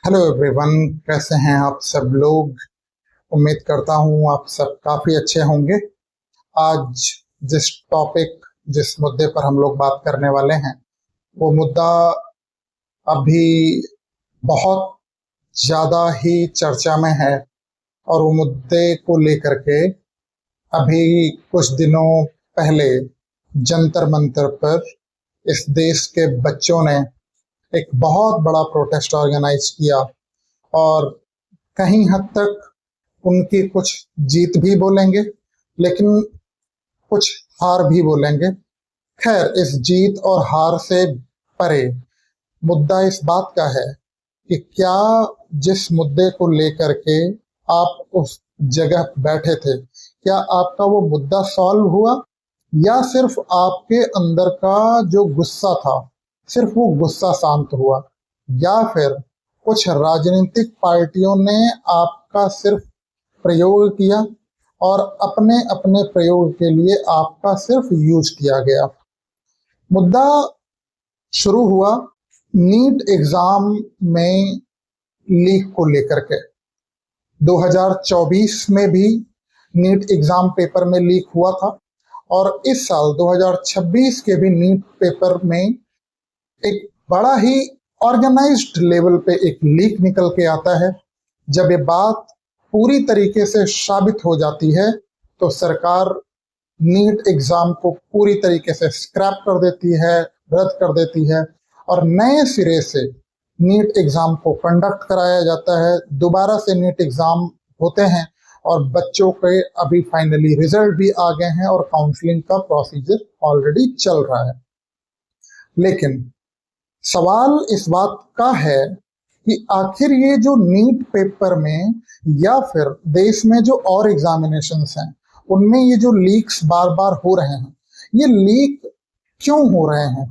Hello everyone, कैसे हैं आप सब लोग। उम्मीद करता हूँ आप सब काफ़ी अच्छे होंगे। आज जिस टॉपिक जिस मुद्दे पर हम लोग बात करने वाले हैं वो मुद्दा अभी बहुत ज़्यादा ही चर्चा में है। और वो मुद्दे को लेकर के अभी कुछ दिनों पहले जंतर मंतर पर इस देश के बच्चों ने एक बहुत बड़ा प्रोटेस्ट ऑर्गेनाइज किया। और कहीं हद तक उनकी कुछ जीत भी बोलेंगे, लेकिन कुछ हार भी बोलेंगे। खैर, इस जीत और हार से परे मुद्दा इस बात का है कि क्या जिस मुद्दे को लेकर के आप उस जगह बैठे थे, क्या आपका वो मुद्दा सॉल्व हुआ, या सिर्फ आपके अंदर का जो गुस्सा था सिर्फ वो गुस्सा शांत हुआ, या फिर कुछ राजनीतिक पार्टियों ने आपका सिर्फ प्रयोग किया और अपने अपने प्रयोग के लिए आपका सिर्फ यूज किया गया। मुद्दा शुरू हुआ नीट एग्जाम में लीक को लेकर के। 2024 में भी नीट एग्जाम पेपर में लीक हुआ था और इस साल 2026 के भी नीट पेपर में एक बड़ा ही ऑर्गेनाइज्ड लेवल पे एक लीक निकल के आता है। जब ये बात पूरी तरीके से साबित हो जाती है तो सरकार नीट एग्जाम को पूरी तरीके से स्क्रैप कर देती है, रद्द कर देती है और नए सिरे से नीट एग्जाम को कंडक्ट कराया जाता है। दोबारा से नीट एग्जाम होते हैं और बच्चों के अभी फाइनली रिजल्ट भी आ गए हैं और काउंसलिंग का प्रोसीजर ऑलरेडी चल रहा है। लेकिन सवाल इस बात का है कि आखिर ये जो नीट पेपर में या फिर देश में जो और एग्जामिनेशंस हैं उनमें ये जो लीक्स बार बार हो रहे हैं, ये लीक क्यों हो रहे हैं?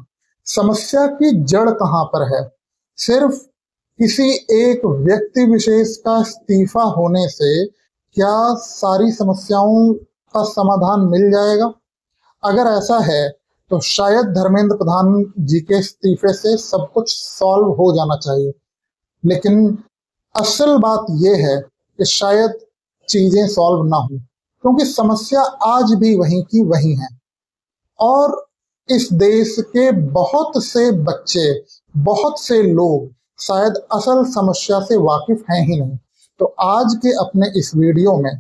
समस्या की जड़ कहाँ पर है? सिर्फ किसी एक व्यक्ति विशेष का इस्तीफा होने से क्या सारी समस्याओं का समाधान मिल जाएगा? अगर ऐसा है तो शायद धर्मेंद्र प्रधान जी के इस्तीफे से सब कुछ सॉल्व हो जाना चाहिए। लेकिन असल बात यह है कि शायद चीजें सॉल्व ना हो, क्योंकि समस्या आज भी वहीं की वहीं है और इस देश के बहुत से बच्चे, बहुत से लोग शायद असल समस्या से वाकिफ हैं ही नहीं। तो आज के अपने इस वीडियो में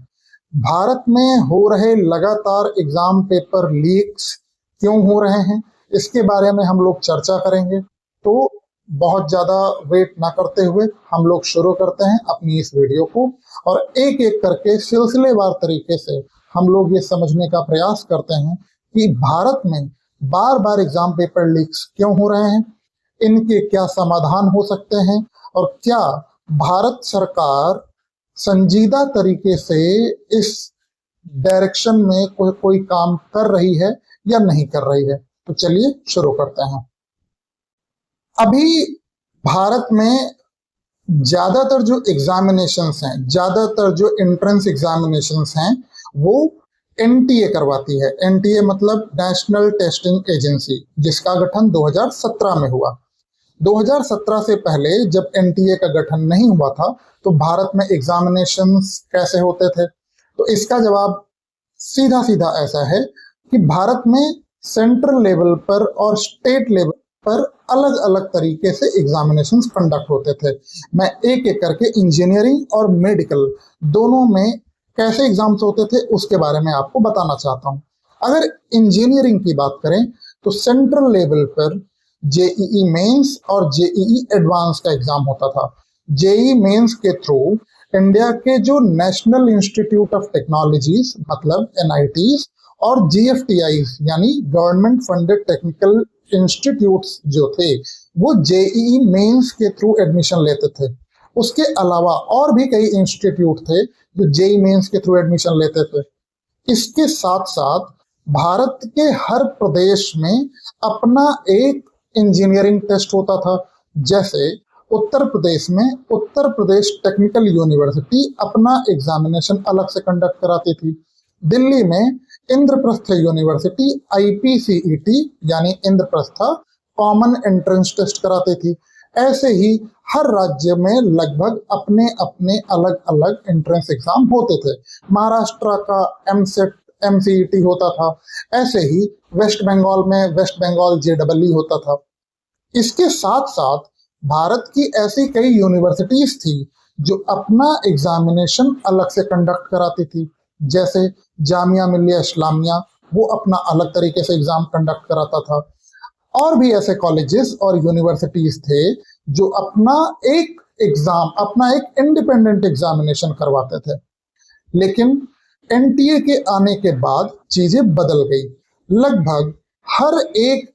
भारत में हो रहे लगातार एग्जाम पेपर लीक्स क्यों हो रहे हैं, इसके बारे में हम लोग चर्चा करेंगे। तो बहुत ज़्यादा वेट ना करते हुए हम लोग शुरू करते हैं अपनी इस वीडियो को और एक एक करके सिलसिलेवार तरीके से हम लोग ये समझने का प्रयास करते हैं कि भारत में बार बार एग्जाम पेपर लीक्स क्यों हो रहे हैं, इनके क्या समाधान हो सकते हैं और क्या भारत सरकार संजीदा तरीके से इस डायरेक्शन में कोई काम कर रही है या नहीं कर रही है। तो चलिए शुरू करते हैं। अभी भारत में ज्यादातर जो एग्जामिनेशंस हैं, ज्यादातर जो एंट्रेंस एग्जामिनेशंस हैं वो एनटीए करवाती है। एनटीए मतलब नेशनल टेस्टिंग एजेंसी, जिसका गठन 2017 में हुआ। 2017 से पहले जब एनटीए का गठन नहीं हुआ था तो भारत में एग्जामिनेशंस कैसे होते थे? तो इसका जवाब सीधा सीधा ऐसा है कि भारत में सेंट्रल लेवल पर और स्टेट लेवल पर अलग अलग तरीके से एग्जामिनेशंस कंडक्ट होते थे। मैं एक एक करके इंजीनियरिंग और मेडिकल दोनों में कैसे एग्जाम्स होते थे उसके बारे में आपको बताना चाहता हूँ। अगर इंजीनियरिंग की बात करें तो सेंट्रल लेवल पर जेईई मेंस और जेईई एडवांस का एग्जाम होता था। जेईई मेंस के थ्रू इंडिया के जो नेशनल इंस्टीट्यूट ऑफ टेक्नोलॉजीज मतलब एनआईटीज और जीएफटीआईज यानी गवर्नमेंट फंडेड टेक्निकल इंस्टीट्यूट्स जो थे वो जेईई मेंस के थ्रू एडमिशन लेते थे। उसके अलावा और भी कई इंस्टीट्यूट थे जो जेईई मेंस के थ्रू एडमिशन लेते थे। इसके साथ साथ भारत के हर प्रदेश में अपना एक इंजीनियरिंग टेस्ट होता था। जैसे उत्तर प्रदेश में उत्तर प्रदेश टेक्निकल यूनिवर्सिटी अपना एग्जामिनेशन अलग से कंडक्ट कराती थी। दिल्ली में इंद्रप्रस्थ यूनिवर्सिटी आईपीसीईटी यानी इंद्रप्रस्थ कॉमन एंट्रेंस टेस्ट कराती थी। ऐसे ही हर राज्य में लगभग अपने अपने अलग अलग एंट्रेंस एग्जाम होते थे। महाराष्ट्र का एमसेट एमसीईटी होता था, ऐसे ही वेस्ट बंगाल में वेस्ट बंगाल जेडबलई होता था। इसके साथ साथ भारत की ऐसी कई यूनिवर्सिटीज थी जो अपना एग्जामिनेशन अलग से कंडक्ट कराती थी, जैसे जामिया मिल्लिया इस्लामिया, वो अपना अलग तरीके से एग्जाम कंडक्ट कराता था। और भी ऐसे कॉलेजेस और यूनिवर्सिटीज थे जो अपना एक इंडिपेंडेंट एग्जामिनेशन करवाते थे। लेकिन एनटीए के आने के बाद चीजें बदल गई। लगभग हर एक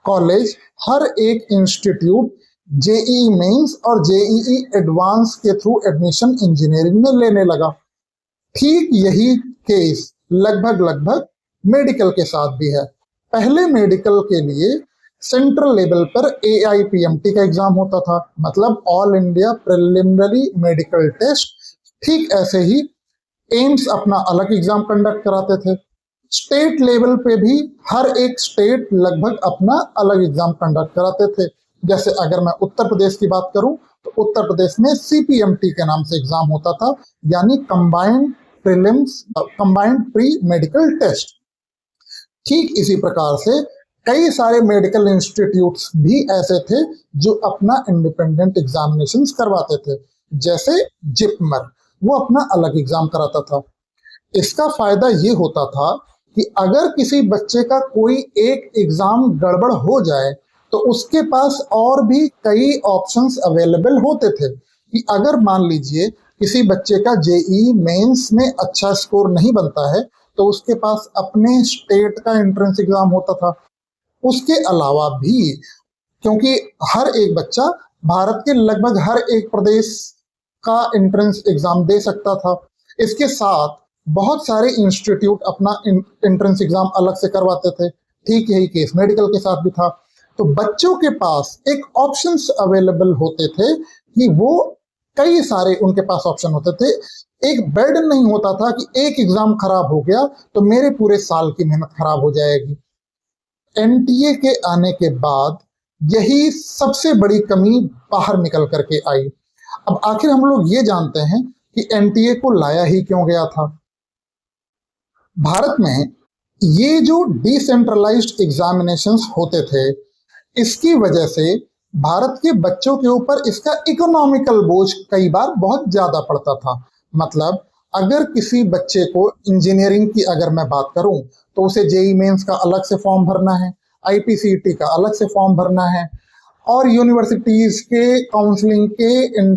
कॉलेज, हर एक इंस्टीट्यूट जेईई मेंस और जेईई एडवांस के थ्रू एडमिशन इंजीनियरिंग में लेने लगा। ठीक यही केस लगभग मेडिकल के साथ भी है। पहले मेडिकल के लिए सेंट्रल लेवल पर एआईपीएमटी का एग्जाम होता था, मतलब all India preliminary medical test. ठीक ऐसे ही एम्स अपना अलग एग्जाम कंडक्ट कराते थे। स्टेट लेवल पे भी हर एक स्टेट लगभग अपना अलग एग्जाम कंडक्ट कराते थे। जैसे अगर मैं उत्तर प्रदेश की बात करूं तो उत्तर प्रदेश में सीपीएमटी के नाम से एग्जाम होता था, यानी कंबाइंड प्री मेडिकल टेस्ट। ठीक इसी प्रकार से कई सारे मेडिकल इंस्टीट्यूट्स भी ऐसे थे जो अपना इंडिपेंडेंट एग्जामिनेशंस करवाते थे, जैसे जिपमर, वो अपना अलग एग्जाम कराता था। इसका फायदा ये होता था कि अगर किसी बच्चे का कोई एक एग्जाम गड़बड़ हो जाए तो उसके पास और भी कई ऑप्शंस अवेलेबल होते थे कि अगर मान लीजिए किसी बच्चे का जेईई मेंस में अच्छा स्कोर नहीं बनता है तो उसके पास अपने स्टेट का एंट्रेंस एग्जाम होता था। उसके अलावा भी, क्योंकि हर एक बच्चा भारत के लगभग हर एक प्रदेश का एंट्रेंस एग्जाम दे सकता था, इसके साथ बहुत सारे इंस्टीट्यूट अपना एंट्रेंस एग्जाम अलग से करवाते थे। ठीक यही केस मेडिकल के साथ भी था। तो बच्चों के पास एक ऑप्शंस अवेलेबल होते थे कि वो कई सारे उनके पास ऑप्शन होते थे। एक बर्डन नहीं होता था कि एक एग्जाम खराब हो गया तो मेरे पूरे साल की मेहनत खराब हो जाएगी। एनटीए के आने के बाद यही सबसे बड़ी कमी बाहर निकल करके आई। अब आखिर हम लोग ये जानते हैं कि एनटीए को लाया ही क्यों गया था। भारत में ये जो डिसेंट्रलाइज्ड एग्जामिनेशंस होते थे, इसकी वजह से भारत के बच्चों के ऊपर इसका इकोनॉमिकल बोझ कई बार बहुत ज्यादा पड़ता था। मतलब अगर किसी बच्चे को इंजीनियरिंग की अगर मैं बात करूं तो उसे जेईई मेंस का अलग से फॉर्म भरना है, आईपीसीईटी का अलग से फॉर्म भरना है, और यूनिवर्सिटीज के काउंसलिंग के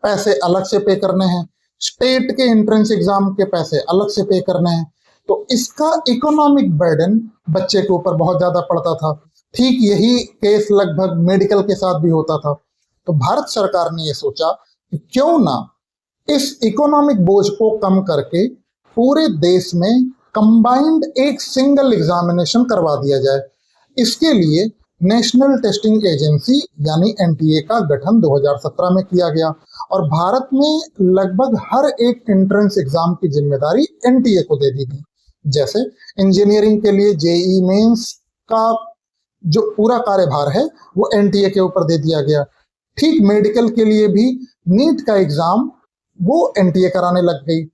पैसे अलग से पे करने हैं, स्टेट के एंट्रेंस एग्जाम के पैसे अलग से पे करने हैं। तो इसका इकोनॉमिक बर्डन बच्चे के ऊपर बहुत ज्यादा पड़ता था। ठीक यही केस लगभग मेडिकल के साथ भी होता था। तो भारत सरकार ने ये सोचा कि क्यों ना इस इकोनॉमिक बोझ को कम करके पूरे देश में कंबाइंड एक सिंगल एग्जामिनेशन करवा दिया जाए। इसके लिए नेशनल टेस्टिंग एजेंसी यानी एनटीए का गठन 2017 में किया गया और भारत में लगभग हर एक एंट्रेंस एग्जाम की जिम्मेदारी एनटीए को दे दी गई। जैसे इंजीनियरिंग के लिए जेईई मेंस का जो पूरा कार्यभार है वो एनटीए के ऊपर दे दिया गया। ठीक मेडिकल के लिए भी नीट का एग्जाम वो एनटीए कराने लग गई।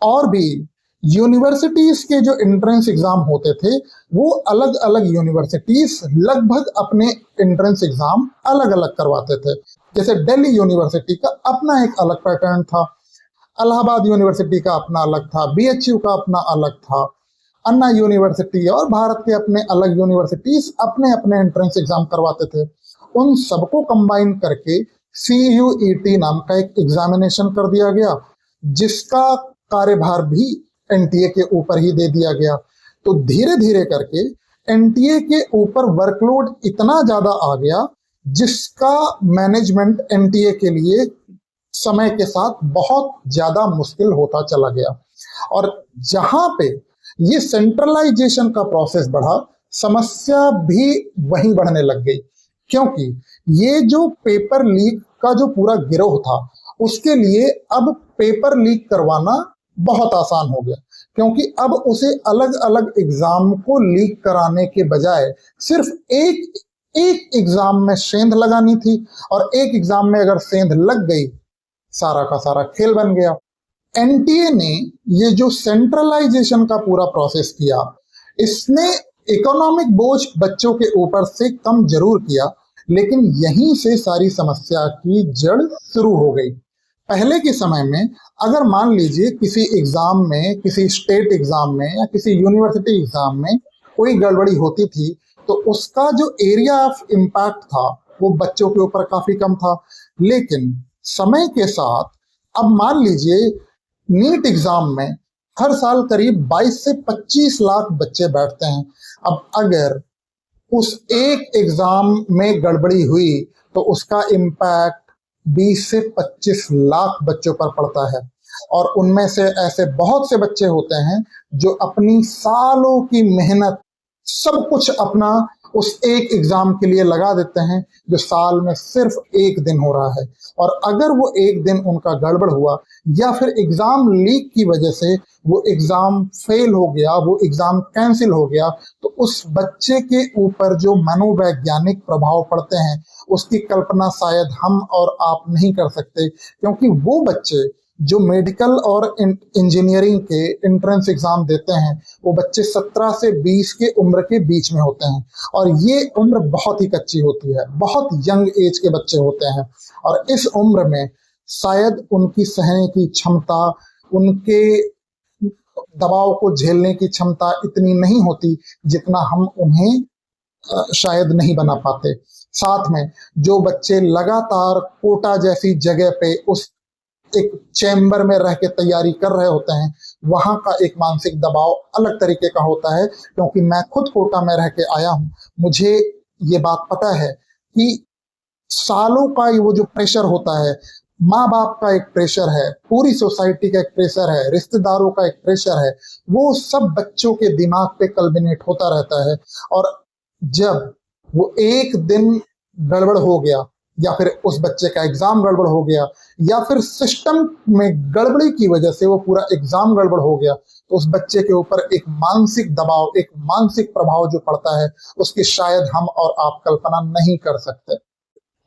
और भी यूनिवर्सिटीज के जो एंट्रेंस एग्जाम होते थे वो अलग अलग यूनिवर्सिटीज लगभग अपने एंट्रेंस एग्जाम अलग अलग करवाते थे। जैसे दिल्ली यूनिवर्सिटी का अपना एक अलग पैटर्न था, इलाहाबाद यूनिवर्सिटी का अपना अलग था, बीएचयू का अपना अलग था, अन्ना यूनिवर्सिटी और भारत के अपने अलग यूनिवर्सिटीज अपने अपने एंट्रेंस एग्जाम करवाते थे। उन सबको कंबाइन करके सीयूईटी नाम का एक एग्जामिनेशन कर दिया गया, जिसका कार्यभार भी एनटीए के ऊपर ही दे दिया गया। तो धीरे धीरे करके एनटीए के ऊपर वर्कलोड इतना ज्यादा आ गया जिसका मैनेजमेंट एनटीए के लिए समय के साथ बहुत ज्यादा मुश्किल होता चला गया। और जहां पे ये सेंट्रलाइजेशन का प्रोसेस बढ़ा, समस्या भी वहीं बढ़ने लग गई, क्योंकि ये जो पेपर लीक का जो पूरा गिरोह था उसके लिए अब पेपर लीक करवाना बहुत आसान हो गया, क्योंकि अब उसे अलग अलग एग्जाम को लीक कराने के बजाय सिर्फ एक एक एग्जाम में सेंध लगानी थी, और एक एग्जाम में अगर सेंध लग गई, सारा का सारा खेल बन गया। एनटीए ने ये जो सेंट्रलाइजेशन का पूरा प्रोसेस किया, इसने इकोनॉमिक बोझ बच्चों के ऊपर से कम जरूर किया, लेकिन यहीं से सारी समस्या की जड़ शुरू हो गई। पहले के समय में अगर मान लीजिए किसी एग्जाम में, किसी स्टेट एग्जाम में या किसी यूनिवर्सिटी एग्जाम में कोई गड़बड़ी होती थी, तो उसका जो एरिया ऑफ इम्पैक्ट था वो बच्चों के ऊपर काफी कम था। लेकिन समय के साथ अब मान लीजिए नीट एग्जाम में हर साल करीब 22 से 25 लाख बच्चे बैठते हैं। अब अगर उस एक एग्जाम में गड़बड़ी हुई तो उसका इम्पैक्ट 20 से 25 लाख बच्चों पर पड़ता है, और उनमें से ऐसे बहुत से बच्चे होते हैं जो अपनी सालों की मेहनत सब कुछ अपना उस एक एग्जाम के लिए लगा देते हैं, जो साल में सिर्फ एक दिन हो रहा है। और अगर वो एक दिन उनका गड़बड़ हुआ या फिर एग्जाम लीक की वजह से वो एग्जाम फेल हो गया, वो एग्जाम कैंसिल हो गया, तो उस बच्चे के ऊपर जो मनोवैज्ञानिक प्रभाव पड़ते हैं उसकी कल्पना शायद हम और आप नहीं कर सकते। क्योंकि वो बच्चे जो मेडिकल और इंजीनियरिंग के एंट्रेंस एग्जाम देते हैं, वो बच्चे 17 से 20 के उम्र के बीच में होते हैं, और ये उम्र बहुत ही कच्ची होती है, बहुत यंग एज के बच्चे होते हैं। और इस उम्र में शायद उनकी सहने की क्षमता, उनके दबाव को झेलने की क्षमता इतनी नहीं होती जितना हम उन्हें शायद नहीं बना पाते। साथ में जो बच्चे लगातार कोटा जैसी जगह पे उस एक चैम्बर में रह के तैयारी कर रहे होते हैं, वहां का एक मानसिक दबाव अलग तरीके का होता है। क्योंकि मैं खुद कोटा में रह के आया हूं, मुझे ये बात पता है कि सालों का वो जो प्रेशर होता है, माँ बाप का एक प्रेशर है, पूरी सोसाइटी का एक प्रेशर है, रिश्तेदारों का एक प्रेशर है, वो सब बच्चों के दिमाग पे कल्बिनेट होता रहता है। और जब वो एक दिन गड़बड़ हो गया, या फिर उस बच्चे का एग्जाम गड़बड़ हो गया, या फिर सिस्टम में गड़बड़ी की वजह से वो पूरा एग्जाम गड़बड़ हो गया, तो उस बच्चे के ऊपर एक मानसिक दबाव, एक मानसिक प्रभाव जो पड़ता है, उसकी शायद हम और आप कल्पना नहीं कर सकते।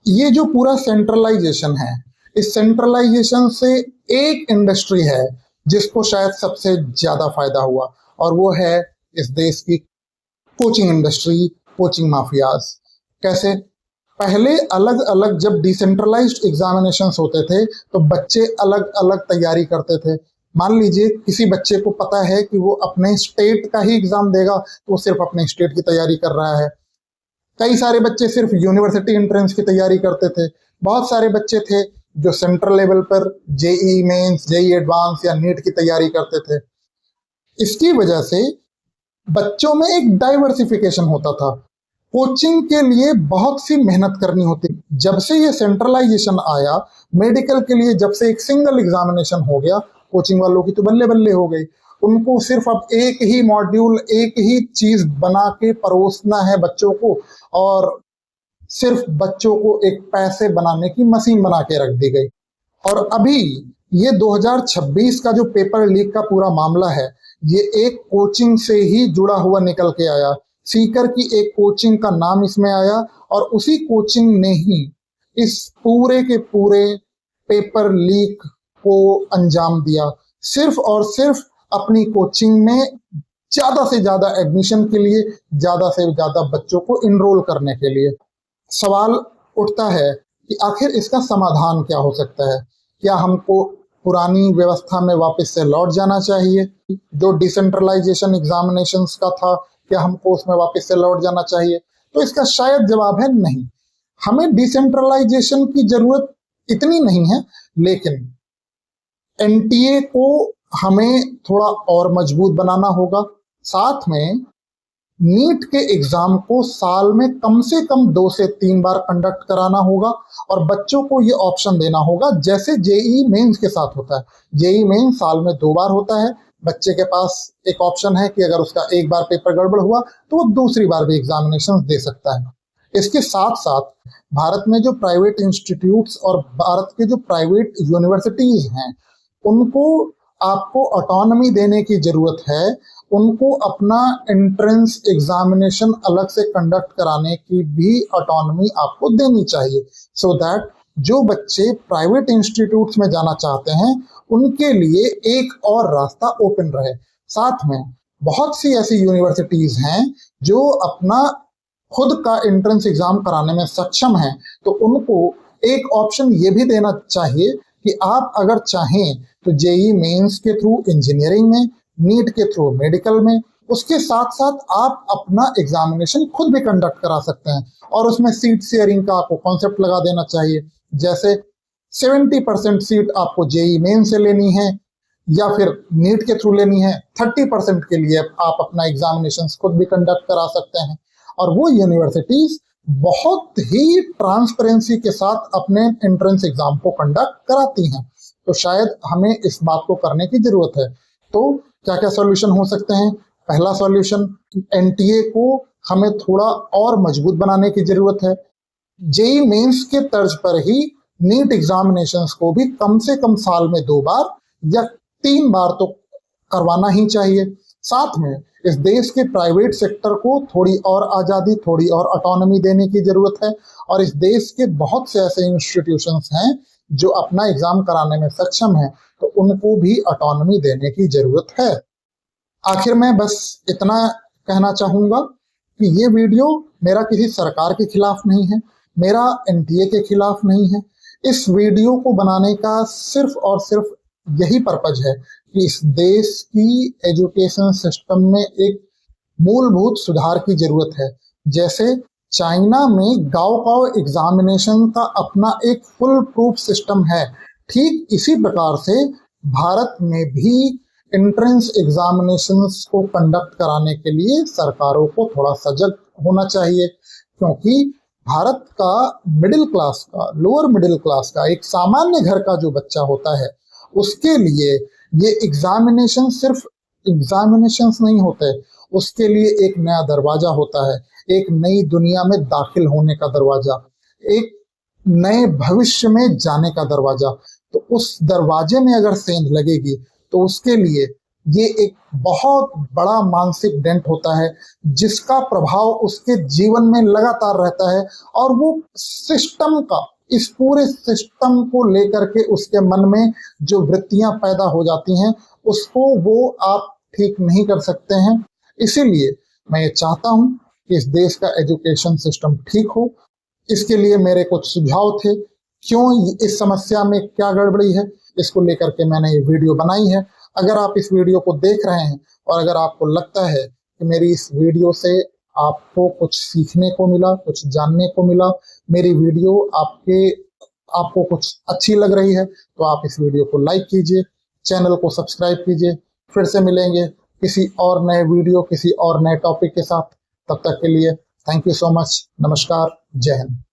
ये जो पूरा सेंट्रलाइजेशन है, इस सेंट्रलाइजेशन से एक इंडस्ट्री है जिसको शायद सबसे ज्यादा फायदा हुआ, और वो है इस देश की कोचिंग इंडस्ट्री, कोचिंग माफियाज। कैसे? पहले अलग अलग जब डिसेंट्रलाइज्ड एग्जामिनेशंस होते थे तो बच्चे अलग अलग तैयारी करते थे। मान लीजिए किसी बच्चे को पता है कि वो अपने स्टेट का ही एग्जाम देगा, तो वो सिर्फ अपने स्टेट की तैयारी कर रहा है। कई सारे बच्चे सिर्फ यूनिवर्सिटी एंट्रेंस की तैयारी करते थे। बहुत सारे बच्चे थे जो सेंट्रल लेवल पर जेई मेंस, जेई एडवांस या नीट की तैयारी करते थे। इसकी वजह से बच्चों में एक डाइवर्सिफिकेशन होता था। कोचिंग के लिए बहुत सी मेहनत करनी होती। जब से ये सेंट्रलाइजेशन आया, मेडिकल के लिए जब से एक सिंगल एग्जामिनेशन हो गया, कोचिंग वालों की तो बल्ले बल्ले हो गई। उनको सिर्फ अब एक ही मॉड्यूल, एक ही चीज बना के परोसना है बच्चों को, और सिर्फ बच्चों को एक पैसे बनाने की मशीन बना के रख दी गई। और अभी ये 2026 का जो पेपर लीक का पूरा मामला है, ये एक कोचिंग से ही जुड़ा हुआ निकल के आया। सीकर की एक कोचिंग का नाम इसमें आया, और उसी कोचिंग ने ही इस पूरे के पूरे पेपर लीक को अंजाम दिया, सिर्फ और सिर्फ अपनी कोचिंग में ज्यादा से ज्यादा एडमिशन के लिए, ज्यादा से ज्यादा बच्चों को इनरोल करने के लिए। सवाल उठता है कि आखिर इसका समाधान क्या हो सकता है? क्या हमको पुरानी व्यवस्था में वापस से लौट जाना चाहिए, जो डिसेंट्रलाइजेशन एग्जामिनेशंस का था, क्या हमको उसमें वापस से लौट जाना चाहिए? तो इसका शायद जवाब है नहीं। हमें डिसेंट्रलाइजेशन की जरूरत इतनी नहीं है, लेकिन एनटीए को हमें थोड़ा और मजबूत बनाना होगा। साथ में नीट के एग्जाम को साल में कम से कम 2 से 3 बार कंडक्ट कराना होगा, और बच्चों को ये ऑप्शन देना होगा जैसे जेई मेंस के साथ होता है। जेई मेंस साल में 2 बार होता है। बच्चे के पास एक ऑप्शन है कि अगर उसका एक बार पेपर गड़बड़ हुआ तो वो दूसरी बार भी एग्जामिनेशन दे सकता है। इसके साथ साथ भारत में जो प्राइवेट इंस्टीट्यूट्स और भारत के जो प्राइवेट यूनिवर्सिटीज हैं, उनको आपको ऑटोनॉमी देने की जरूरत है, उनको अपना एंट्रेंस एग्जामिनेशन अलग से कंडक्ट कराने की भी ऑटोनॉमी आपको देनी चाहिए, सो दैट जो बच्चे प्राइवेट इंस्टीट्यूट्स में जाना चाहते हैं उनके लिए एक और रास्ता ओपन रहे। साथ में बहुत सी ऐसी यूनिवर्सिटीज हैं जो अपना खुद का एंट्रेंस एग्जाम कराने में सक्षम हैं, तो उनको एक ऑप्शन ये भी देना चाहिए कि आप अगर चाहें तो जेई मेंस के थ्रू इंजीनियरिंग में, नीट के थ्रू मेडिकल में, उसके साथ साथ आप अपना एग्जामिनेशन खुद भी कंडक्ट करा सकते हैं। और उसमें सीट शेयरिंग का आपको कॉन्सेप्ट लगा देना चाहिए, जैसे 70% सीट आपको जेई मेन से लेनी है या फिर नीट के थ्रू लेनी है, 30% के लिए आप अपना एग्जामिनेशन खुद भी कंडक्ट करा सकते हैं। और वो यूनिवर्सिटीज बहुत ही ट्रांसपेरेंसी के साथ अपने एंट्रेंस एग्जाम को कंडक्ट कराती हैं, तो शायद हमें इस बात को करने की जरूरत है। तो क्या क्या सॉल्यूशन हो सकते हैं? पहला सॉल्यूशन, एनटीए को हमें थोड़ा और मजबूत बनाने की जरूरत है। जेई मेंस के तर्ज पर ही नीट एग्जामिनेशंस को भी कम से कम साल में 2 बार या 3 बार तो करवाना ही चाहिए। साथ में इस देश के प्राइवेट सेक्टर को थोड़ी और आज़ादी, थोड़ी और ऑटोनॉमी देने की जरूरत है। और इस देश के बहुत से ऐसे इंस्टीट्यूशंस हैं जो अपना एग्जाम कराने में सक्षम हैं, तो उनको भी ऑटोनॉमी देने की जरूरत है। आखिर में बस इतना कहना चाहूँगा कि ये वीडियो मेरा किसी सरकार के खिलाफ नहीं है, मेरा एनटीए के खिलाफ नहीं है। इस वीडियो को बनाने का सिर्फ और सिर्फ यही पर्पज है कि इस देश की एजुकेशन सिस्टम में एक मूलभूत सुधार की जरूरत है। जैसे चाइना में गाओकाओ एग्जामिनेशन का अपना एक फुल प्रूफ सिस्टम है, ठीक इसी प्रकार से भारत में भी एंट्रेंस एग्जामिनेशंस को कंडक्ट कराने के लिए सरकारों को थोड़ा सजग होना चाहिए, क्योंकि भारत का मिडिल क्लास का, लोअर मिडिल क्लास का, एक सामान्य घर का जो बच्चा होता है, उसके लिए ये एग्जामिनेशन सिर्फ एग्जामिनेशंस नहीं होते, उसके लिए एक नया दरवाजा होता है, एक नई दुनिया में दाखिल होने का दरवाजा, एक नए भविष्य में जाने का दरवाजा। तो उस दरवाजे में अगर सेंध लगेगी तो उसके लिए ये एक बहुत बड़ा मानसिक डेंट होता है, जिसका प्रभाव उसके जीवन में लगातार रहता है। और वो सिस्टम का, इस पूरे सिस्टम को लेकर के उसके मन में जो वृत्तियां पैदा हो जाती हैं, उसको वो आप ठीक नहीं कर सकते हैं। इसीलिए मैं ये चाहता हूं कि इस देश का एजुकेशन सिस्टम ठीक हो। इसके लिए मेरे कुछ सुझाव थे, क्यों इस समस्या में क्या गड़बड़ी है, इसको लेकर के मैंने ये वीडियो बनाई है। अगर आप इस वीडियो को देख रहे हैं और अगर आपको लगता है कि मेरी इस वीडियो से आपको कुछ सीखने को मिला, कुछ जानने को मिला, मेरी वीडियो आपको कुछ अच्छी लग रही है, तो आप इस वीडियो को लाइक कीजिए, चैनल को सब्सक्राइब कीजिए। फिर से मिलेंगे किसी और नए वीडियो, किसी और नए टॉपिक के साथ। तब तक के लिए थैंक यू सो मच। नमस्कार, जय हिंद।